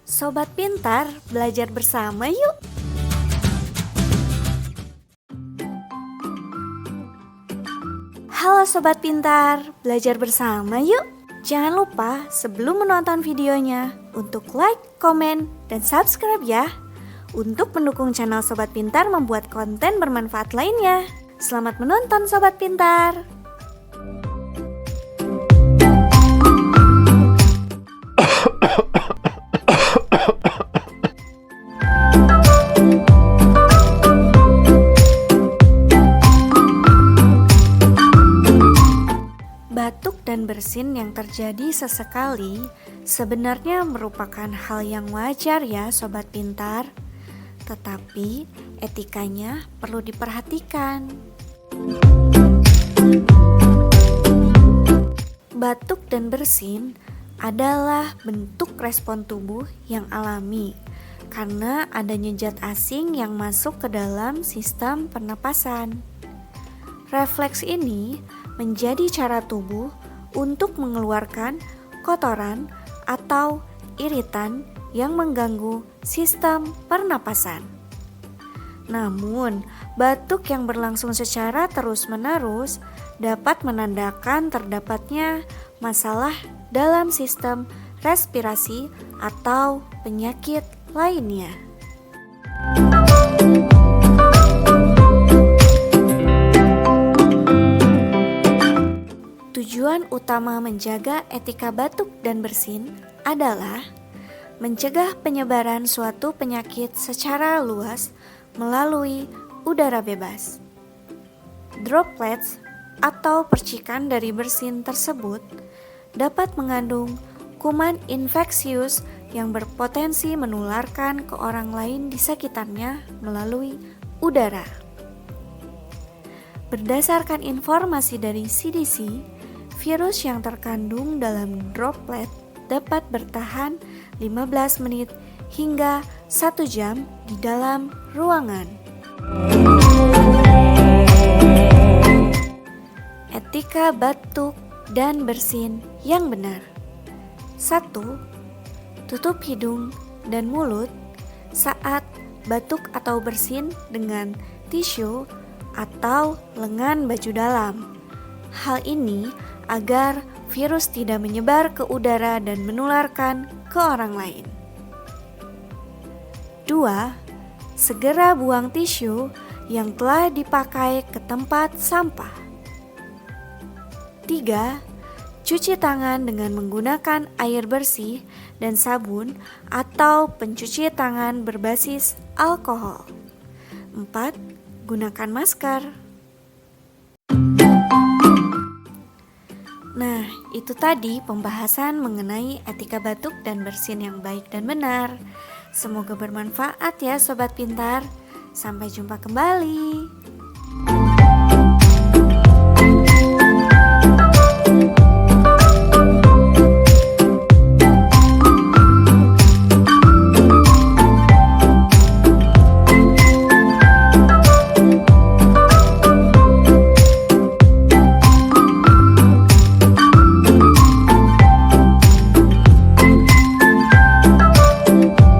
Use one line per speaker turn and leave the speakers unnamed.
Sobat Pintar, belajar bersama yuk! Halo Sobat Pintar, belajar bersama yuk! Jangan lupa sebelum menonton videonya untuk like, komen, dan subscribe ya, untuk mendukung channel Sobat Pintar membuat konten bermanfaat lainnya. Selamat menonton Sobat Pintar! Batuk dan bersin yang terjadi sesekali sebenarnya merupakan hal yang wajar ya Sobat Pintar. Tetapi etikanya perlu diperhatikan. Batuk dan bersin adalah bentuk respon tubuh yang alami karena adanya zat asing yang masuk ke dalam sistem pernapasan. Refleks ini menjadi cara tubuh untuk mengeluarkan kotoran atau iritan yang mengganggu sistem pernapasan. Namun, batuk yang berlangsung secara terus-menerus dapat menandakan terdapatnya masalah dalam sistem respirasi atau penyakit lainnya. Tujuan utama menjaga etika batuk dan bersin adalah mencegah penyebaran suatu penyakit secara luas melalui udara bebas. Droplets atau percikan dari bersin tersebut dapat mengandung kuman infeksius yang berpotensi menularkan ke orang lain di sekitarnya melalui udara. Berdasarkan informasi dari CDC, virus yang terkandung dalam droplet dapat bertahan 15 menit hingga 1 jam di dalam ruangan. Etika batuk dan bersin yang benar. 1. Tutup hidung dan mulut saat batuk atau bersin dengan tisu atau lengan baju dalam. Hal ini agar virus tidak menyebar ke udara dan menularkan ke orang lain. 2. Segera buang tisu yang telah dipakai ke tempat sampah. 3. Cuci tangan dengan menggunakan air bersih dan sabun atau pencuci tangan berbasis alkohol. 4. Gunakan masker. Nah, itu tadi pembahasan mengenai etika batuk dan bersin yang baik dan benar. Semoga bermanfaat ya Sobat Pintar. Sampai jumpa kembali.